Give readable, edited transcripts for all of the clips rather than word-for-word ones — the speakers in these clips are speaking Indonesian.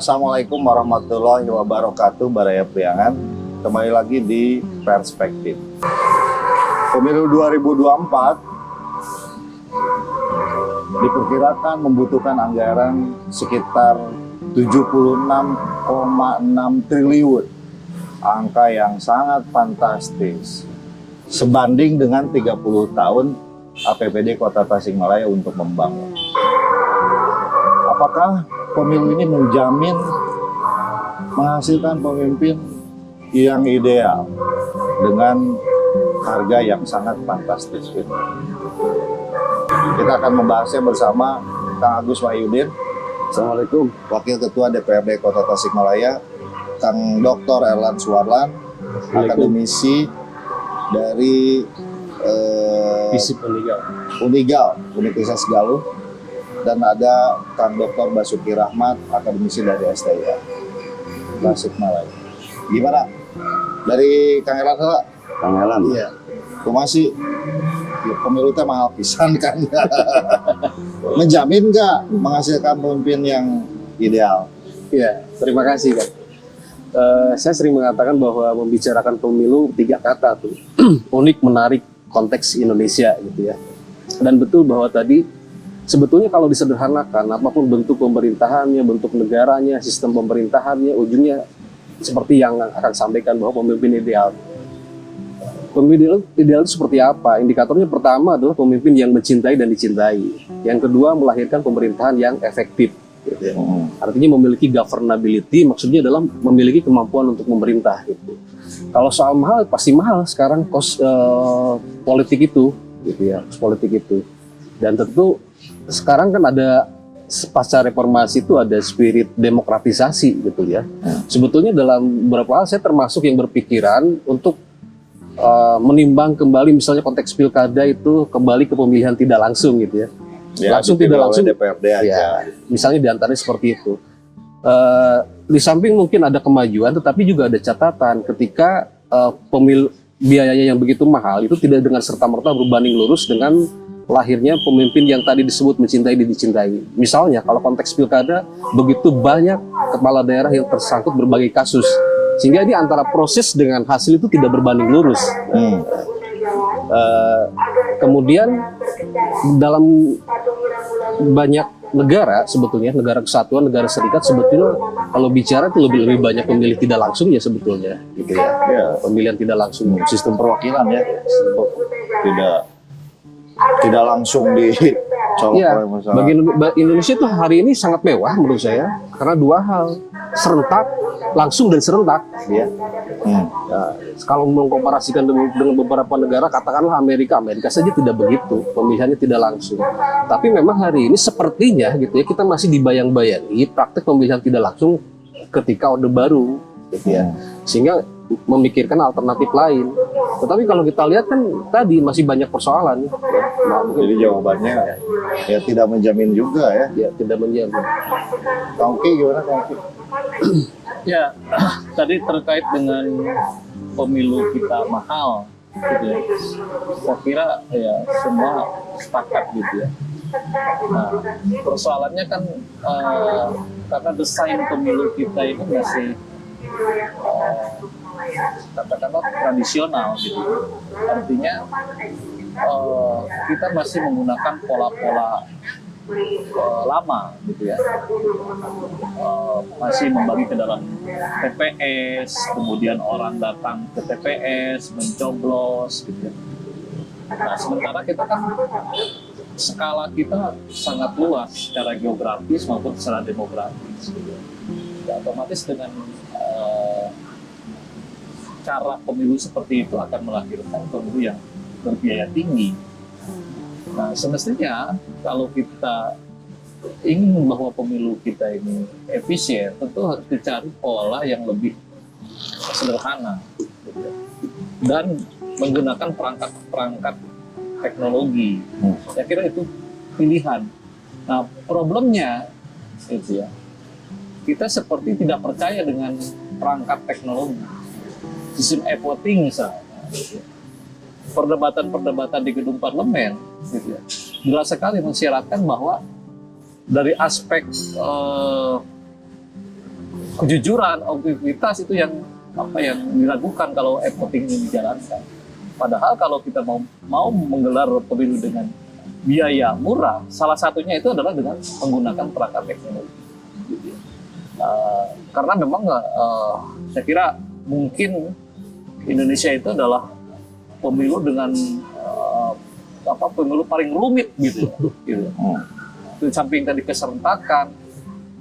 Assalamualaikum warahmatullahi wabarakatuh, Baraya Priangan. Kembali lagi di Perspektif. Pemilu 2024 diperkirakan membutuhkan anggaran sekitar 76,6 triliun. Angka yang sangat fantastis. Sebanding dengan 30 tahun APBD Kota Tasikmalaya untuk membangun. Apakah pemilu ini menjamin menghasilkan pemimpin yang ideal dengan harga yang sangat fantastis? Kita akan membahasnya bersama Kang Agus Wahyudin. Assalamualaikum. Wakil Ketua DPRD Kota Tasikmalaya, Kang Dr. Erlan Suwarlan, akademisi dari FISIP Unigal, Universitas Galuh, dan ada Kang Dr. Basuki Rahmat, akademisi dari STIA Tasikmalaya. Gimana? Dari Kang Erlan dulu? Kang Elan. Iya. Masih ya, pemilu teh mahal pisan kan. Menjamin nggak menghasilkan pemimpin yang ideal? Iya, terima kasih Kang. Saya sering mengatakan bahwa membicarakan pemilu 3 kata tuh unik, menarik, konteks Indonesia gitu ya. Dan betul bahwa tadi sebetulnya kalau disederhanakan apapun bentuk pemerintahannya, bentuk negaranya, sistem pemerintahannya, ujungnya seperti yang akan sampaikan bahwa pemimpin ideal. Pemimpin ideal itu seperti apa? Indikatornya pertama adalah pemimpin yang mencintai dan dicintai. Yang kedua melahirkan pemerintahan yang efektif. Gitu ya. Artinya memiliki governability, maksudnya adalah memiliki kemampuan untuk memerintah. Gitu. Kalau soal mahal, pasti mahal sekarang kos politik itu, gitu ya, politik itu. Dan tentu sekarang kan ada pasca reformasi itu ada spirit demokratisasi, gitu ya. Sebetulnya dalam beberapa hal saya termasuk yang berpikiran untuk menimbang kembali misalnya konteks pilkada itu kembali ke pemilihan tidak langsung, gitu ya. Langsung tidak langsung DPRD aja. Ya, misalnya diantaranya seperti itu. Di samping mungkin ada kemajuan, tetapi juga ada catatan ketika pemilu biayanya yang begitu mahal itu tidak dengan serta-merta berbanding lurus dengan lahirnya pemimpin yang tadi disebut mencintai dan dicintai. Misalnya kalau konteks pilkada begitu banyak kepala daerah yang tersangkut berbagai kasus, sehingga ini antara proses dengan hasil itu tidak berbanding lurus. Kemudian dalam banyak negara sebetulnya, negara kesatuan, negara serikat sebetulnya kalau bicara itu lebih banyak pemilih tidak langsung ya sebetulnya, gitu ya. Pemilihan tidak langsung, Sistem perwakilan ya, tidak langsung dicolok ya, oleh masyarakat. bagi Indonesia itu hari ini sangat mewah menurut saya karena 2 hal, serentak, langsung dan serentak. Ya. Kalau mengkomparasikan dengan beberapa negara, katakanlah Amerika saja tidak begitu, pemilihannya tidak langsung. Tapi memang hari ini sepertinya gitu ya, kita masih dibayang-bayangi praktek pemilihan tidak langsung ketika Orde Baru, gitu ya. Sehingga memikirkan alternatif lain. Tetapi kalau kita lihat kan tadi masih banyak persoalan. Jadi jawabannya ya tidak menjamin juga ya. Ya, tidak menjamin. Kang Uki gimana Kang Uki? Ya, tadi terkait dengan pemilu kita mahal, gitu ya. Saya kira ya semua sepakat gitu ya. Nah, persoalannya kan karena desain pemilu kita ini masih katakanlah tradisional gitu. Artinya kita masih menggunakan pola-pola lama gitu ya, masih membagi ke dalam TPS, kemudian orang datang ke TPS mencoblos gitu ya. Nah sementara kita kan skala kita sangat luas secara geografis maupun secara demografis gitu. Ya, otomatis dengan cara pemilu seperti itu akan melahirkan pemilu yang berbiaya tinggi. Nah, semestinya kalau kita ingin bahwa pemilu kita ini efisien, tentu harus dicari pola yang lebih sederhana dan menggunakan perangkat teknologi. Saya kira itu pilihan. Nah, problemnya itu ya, kita seperti tidak percaya dengan perangkat teknologi. Sistem e-voting misalnya, perdebatan-perdebatan di gedung parlemen, gitu ya, jelas sekali mensyaratkan bahwa dari aspek kejujuran, objektivitas itu yang diragukan kalau e-voting ini dijalankan. Padahal kalau kita mau menggelar pemilu dengan biaya murah, salah satunya itu adalah dengan menggunakan perangkat teknologi. Gitu ya. Karena memang saya kira mungkin Indonesia itu adalah pemilu dengan pemilu paling rumit gitu ya. Gitu. Di samping tadi keserentakan,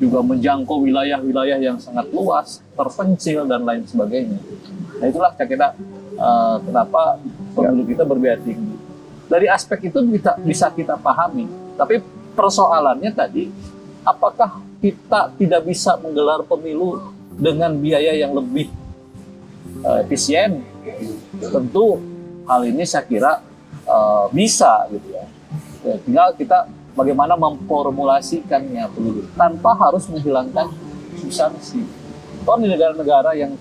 juga menjangkau wilayah-wilayah yang sangat luas, terpencil dan lain sebagainya. Nah itulah saya kira kenapa pemilu kita berbiaya tinggi. Dari aspek itu bisa kita pahami. Tapi persoalannya tadi, apakah kita tidak bisa menggelar pemilu dengan biaya yang lebih efisien? Tentu hal ini saya kira bisa gitu ya. Tinggal kita bagaimana memformulasikannya pemilu tanpa harus menghilangkan substansi. Toh di negara-negara yang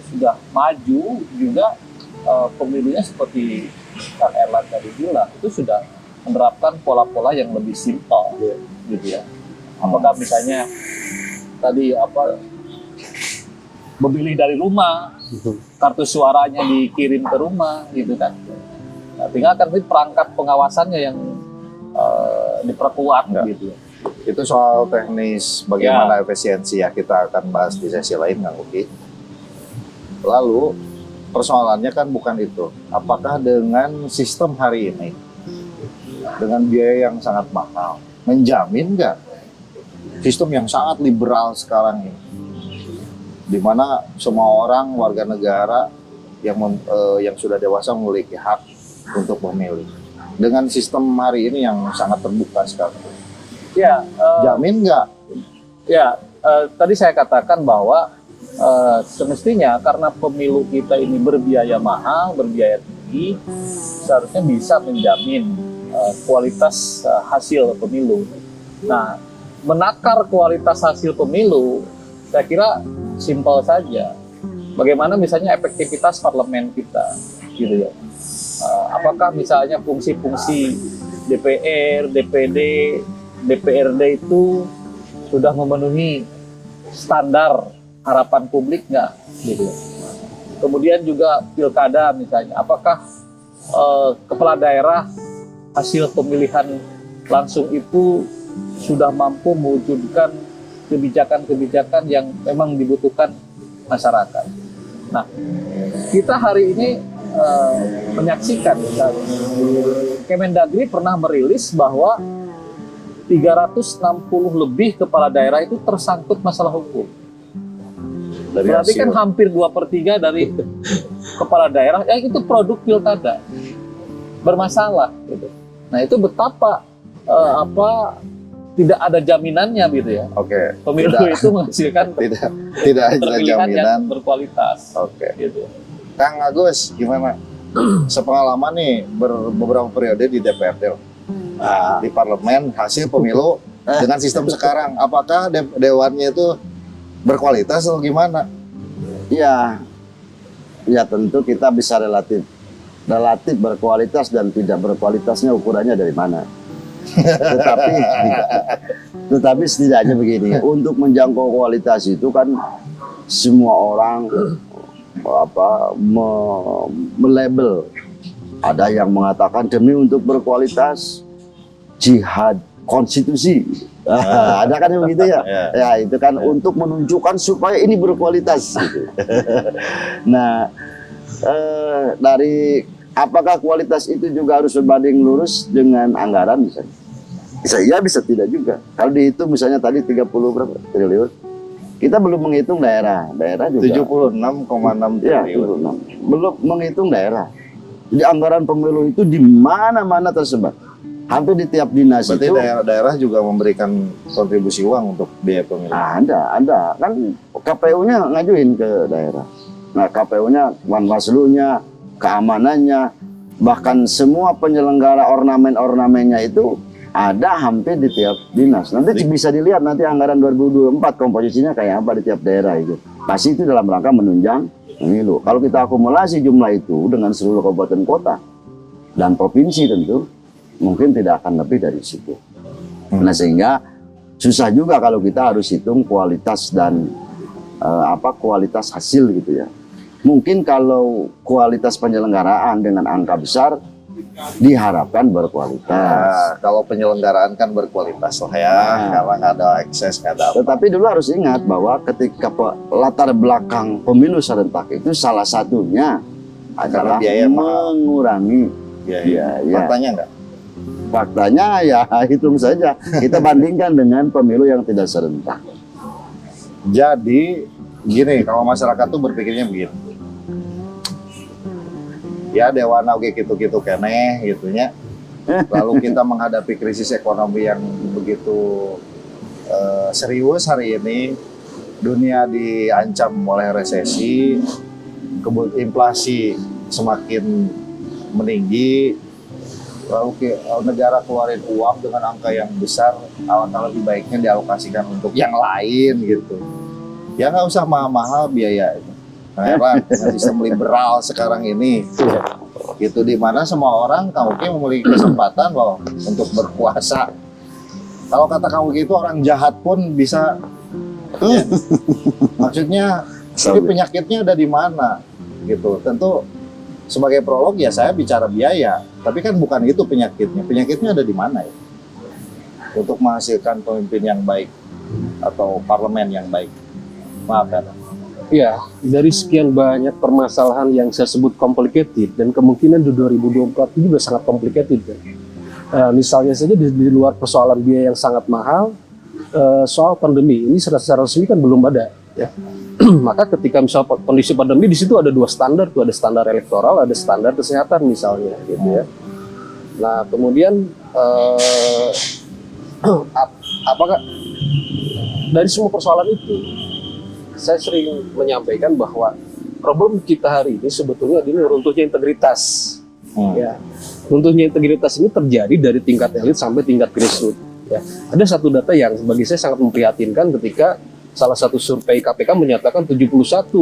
sudah maju juga pemilunya seperti Kang Erlan tadi bilang itu sudah menerapkan pola-pola yang lebih simpel, gitu ya. Apakah misalnya tadi memilih dari rumah, kartu suaranya dikirim ke rumah, gitu kan. Nah, tinggal kan perangkat pengawasannya yang diperkuat, gitu. Itu soal teknis bagaimana efisiensi ya, kita akan bahas di sesi lain, Kang Uki. Lalu persoalannya kan bukan itu. Apakah dengan sistem hari ini, dengan biaya yang sangat mahal, menjamin nggak sistem yang sangat liberal sekarang ini, di mana semua orang warga negara yang sudah dewasa memiliki hak untuk memilih, dengan sistem hari ini yang sangat terbuka sekarang, jamin nggak? Tadi saya katakan bahwa semestinya karena pemilu kita ini berbiaya mahal, berbiaya tinggi, seharusnya bisa menjamin kualitas hasil pemilu. Nah, menakar kualitas hasil pemilu, saya kira simpel saja. Bagaimana misalnya efektivitas parlemen kita, gitu ya. Apakah misalnya fungsi-fungsi DPR, DPD, DPRD itu sudah memenuhi standar harapan publik nggak, gitu. Kemudian juga pilkada misalnya, apakah kepala daerah hasil pemilihan langsung itu sudah mampu mewujudkan kebijakan-kebijakan yang memang dibutuhkan masyarakat. Nah, kita hari ini menyaksikan, misalnya, Kemendagri pernah merilis bahwa 360 lebih kepala daerah itu tersangkut masalah hukum. Berarti kan hampir 2/3 dari kepala daerah yang itu produk pilkada bermasalah, gitu. Nah itu betapa tidak ada jaminannya, gitu ya. Oke. Pemilu itu menghasilkan tidak ada jaminan yang berkualitas. Oke. Gitu. Kang Agus, gimana? Sepengalaman nih beberapa periode di DPRD, di parlemen, hasil pemilu dengan sistem sekarang, apakah dewannya itu berkualitas atau gimana? Ya tentu kita bisa relatif berkualitas dan tidak berkualitasnya ukurannya dari mana. Tetapi setidaknya begini, untuk menjangkau kualitas itu kan semua orang melabel. Ada yang mengatakan demi untuk berkualitas jihad konstitusi. Ada kan yang begitu ya? Ya itu kan untuk menunjukkan supaya ini berkualitas. Gitu. Nah, dari apakah kualitas itu juga harus berbanding lurus dengan anggaran misalnya? Bisa tidak juga. Kalau dihitung misalnya tadi 30 berapa triliun, kita belum menghitung daerah juga 76,6 triliun. Belum menghitung daerah. Jadi anggaran pemilu itu di mana-mana tersebar. Hampir di tiap dinas. Berarti itu daerah juga memberikan kontribusi uang untuk biaya pemilu. Ada kan KPU-nya ngajuin ke daerah. Nah KPU-nya, Wanwaslu-nya, keamanannya, bahkan semua penyelenggara ornamen-ornamennya itu ada hampir di tiap dinas. Nanti bisa dilihat nanti anggaran 2024 komposisinya kayak apa di tiap daerah itu. Pasti itu dalam rangka menunjang pemilu. Kalau kita akumulasi jumlah itu dengan seluruh kabupaten kota dan provinsi tentu mungkin tidak akan lebih dari situ. Nah sehingga susah juga kalau kita harus hitung kualitas dan kualitas hasil gitu ya. Mungkin kalau kualitas penyelenggaraan dengan angka besar diharapkan berkualitas. Nah, kalau penyelenggaraan kan berkualitas lah ya, karena nggak ada akses, nggak ada apa. Tetapi dulu harus ingat bahwa ketika latar belakang pemilu serentak itu salah satunya adalah biaya mahal. mengurangi Biaya. biaya. Faktanya nggak? Faktanya ya hitung saja. Kita bandingkan dengan pemilu yang tidak serentak. Jadi gini, kalau masyarakat tuh berpikirnya begini. Ya dewana oke gitu-gitu keneh gitunya. Lalu kita menghadapi krisis ekonomi yang begitu serius hari ini. Dunia diancam oleh resesi, inflasi semakin meninggi. Lalu negara keluarin uang dengan angka yang besar, alangkah lebih baiknya dialokasikan untuk yang lain gitu. Ya nggak usah mahal-mahal biaya itu. Nah, dengan sistem liberal sekarang ini, gitu di mana semua orang memiliki kesempatan loh untuk berkuasa. Kalau kata kamu gitu orang jahat pun bisa. Ya. Maksudnya ini penyakitnya ada di mana? Gitu. Tentu sebagai prolog ya saya bicara biaya, tapi kan bukan itu penyakitnya. Penyakitnya ada di mana ya? Untuk menghasilkan pemimpin yang baik atau parlemen yang baik. Maaf ya. Ya, dari sekian banyak permasalahan yang saya sebut complicated dan kemungkinan di 2024 ini juga sangat complicated. Misalnya saja di luar persoalan biaya yang sangat mahal, soal pandemi ini secara resmi kan belum ada. Ya. Maka ketika misal kondisi pandemi di situ ada dua standar, tuh ada standar elektoral, ada standar kesehatan misalnya, gitu ya. Nah kemudian apakah dari semua persoalan itu? Saya sering menyampaikan bahwa problem kita hari ini sebetulnya ini runtuhnya integritas. Ya, runtuhnya integritas ini terjadi dari tingkat elit sampai tingkat grassroots. Ya, ada satu data yang bagi saya sangat memprihatinkan ketika salah satu survei KPK menyatakan 71,72%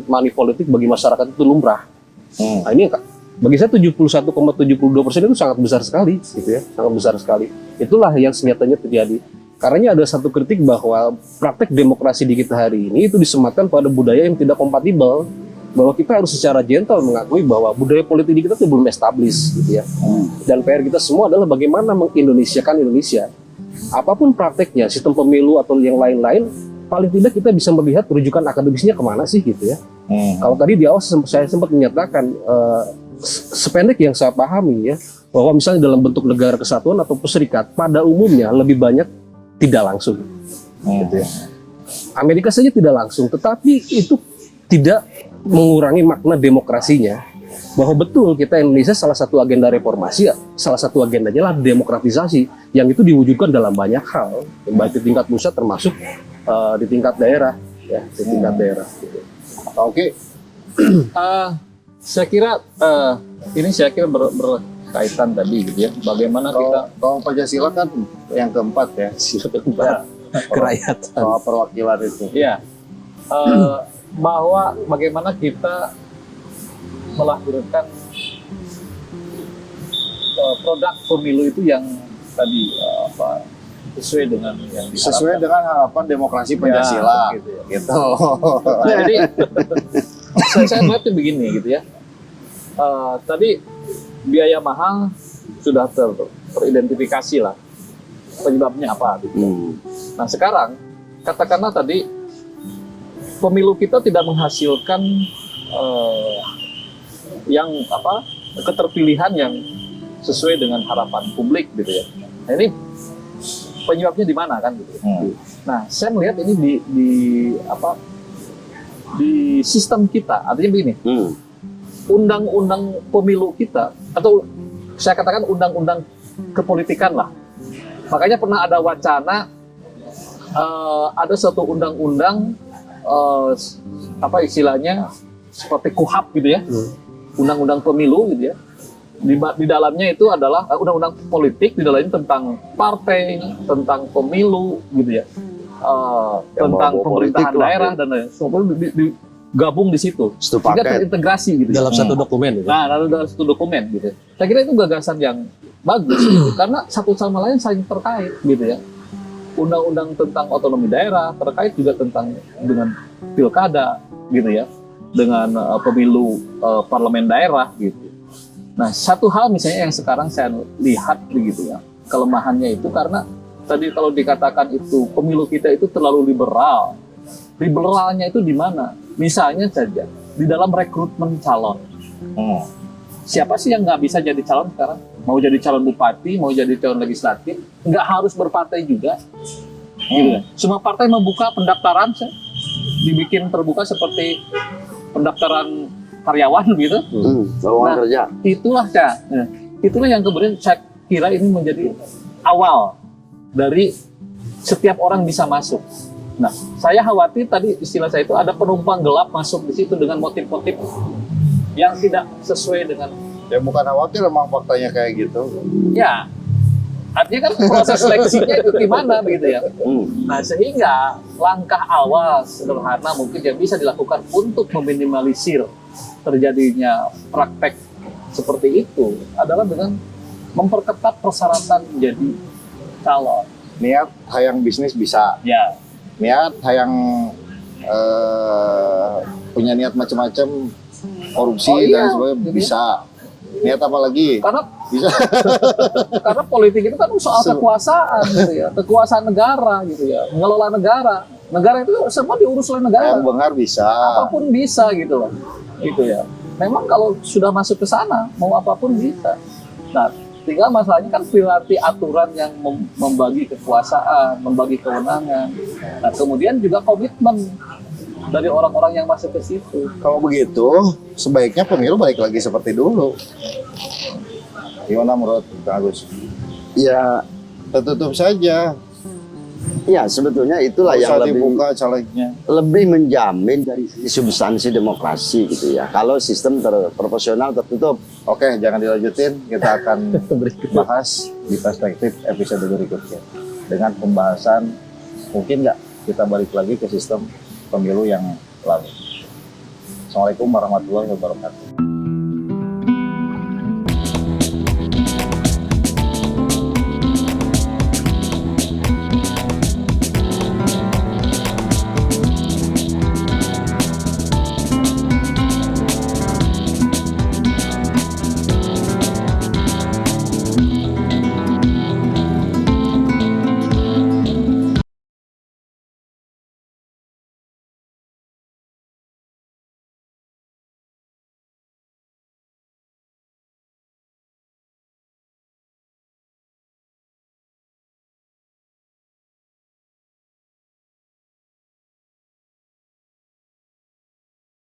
money politik bagi masyarakat itu lumrah. Nah, ini bagi saya 71,72% itu sangat besar sekali, gitu ya, sangat besar sekali. Itulah yang senyatanya terjadi. Karena ada satu kritik bahwa praktek demokrasi di kita hari ini itu disematkan pada budaya yang tidak kompatibel, bahwa kita harus secara gentle mengakui bahwa budaya politik di kita itu belum established, gitu ya. Dan PR kita semua adalah bagaimana mengindonesiakan Indonesia. Apapun prakteknya, sistem pemilu atau yang lain-lain, paling tidak kita bisa melihat rujukan akademisnya kemana sih, gitu ya. Kalau tadi di awal saya sempat menyatakan sependek yang saya pahami ya, bahwa misalnya dalam bentuk negara kesatuan atau serikat pada umumnya lebih banyak tidak langsung, gitu ya. Amerika saja tidak langsung, tetapi itu tidak mengurangi makna demokrasinya. Bahwa betul kita Indonesia salah satu agenda reformasi, salah satu agendanya adalah demokratisasi, yang itu diwujudkan dalam banyak hal, baik di tingkat pusat termasuk di tingkat daerah, ya, di tingkat daerah. Gitu. Oke, saya kira ini berkaitan tadi gitu ya. Bagaimana kita Kalau Pancasila kan yang keempat ya, Kerakyatan. soal perwakilan itu. ya bahwa bagaimana kita melahirkan produk pemilu itu yang tadi sesuai dengan yang Sesuai diharapkan. dengan harapan demokrasi Pancasila. gitu ya. Gitu. Nah, jadi saya melihatnya begini gitu ya. Tadi biaya mahal sudah teridentifikasi lah penyebabnya apa gitu. Nah sekarang katakanlah tadi pemilu kita tidak menghasilkan yang keterpilihan yang sesuai dengan harapan publik gitu ya. Nah ini penyebabnya di mana kan gitu. Nah saya melihat ini di sistem kita, artinya begini. Undang-undang pemilu kita, atau saya katakan undang-undang kepolitikan lah. Makanya pernah ada wacana ada satu undang-undang istilahnya seperti KUHP gitu ya, undang-undang pemilu gitu ya. Di dalamnya itu adalah undang-undang politik, di dalamnya tentang partai, tentang pemilu gitu ya, tentang pemerintahan daerah dan lain sebagainya. Gabung di situ, sehingga terintegrasi gitu Dalam satu dokumen. Gitu. Nah, dalam satu dokumen gitu. Saya kira itu gagasan yang bagus, gitu. Karena satu sama lain saling terkait, gitu ya. undang-undang tentang otonomi daerah, terkait juga tentang dengan pilkada gitu ya, dengan pemilu parlemen daerah gitu. Nah, satu hal misalnya yang sekarang saya lihat begitu ya, kelemahannya itu karena tadi kalau dikatakan itu pemilu kita itu terlalu liberal. Liberalnya itu di mana? Misalnya saja di dalam rekrutmen calon. Siapa sih yang nggak bisa jadi calon sekarang? Mau jadi calon bupati, mau jadi calon legislatif, nggak harus berpartai juga. Gitu kan. Semua partai membuka pendaftaran, dibikin terbuka seperti pendaftaran karyawan gitu. Lowongan kerja. Itulah yang kemudian saya kira ini menjadi awal dari setiap orang bisa masuk. Nah, saya khawatir tadi istilah saya itu ada penumpang gelap masuk di situ dengan motif-motif yang tidak sesuai dengan. Ya bukan khawatir, emang faktanya kayak gitu. Ya, artinya kan proses seleksinya itu gimana begitu ya. Nah, sehingga langkah awal sederhana mungkin yang bisa dilakukan untuk meminimalisir terjadinya praktek seperti itu adalah dengan memperketat persyaratan menjadi calon. Niat hayang bisnis bisa, Ya, niat hayang punya niat macam-macam, korupsi Oh iya, dan sebagainya gitu ya. bisa. Niat apa lagi? karena Bisa. karena politik itu kan soal kekuasaan gitu ya, kekuasaan negara gitu ya, mengelola negara. Negara itu semua diurus oleh negara. Hayang bengar bisa. Apapun bisa gitu loh. Gitu ya. Memang kalau sudah masuk ke sana, mau apapun bisa. Nah, tinggal masalahnya kan berarti aturan yang membagi kekuasaan, membagi kewenangan. Nah, kemudian juga komitmen dari orang-orang yang masuk ke situ. Kalau begitu, sebaiknya pemilu balik lagi seperti dulu. Gimana menurut Kang Agus? Ya, Tertutup saja. ya sebetulnya itulah Nggak yang usah lebih dibuka calegnya. lebih menjamin dari sisi substansi demokrasi gitu ya. Kalau sistem proporsional tertutup. Oke, jangan dilanjutin. Kita akan bahas di perspektif episode berikutnya. Dengan pembahasan, mungkin nggak kita balik lagi ke sistem pemilu yang lalu. Assalamualaikum warahmatullahi wabarakatuh.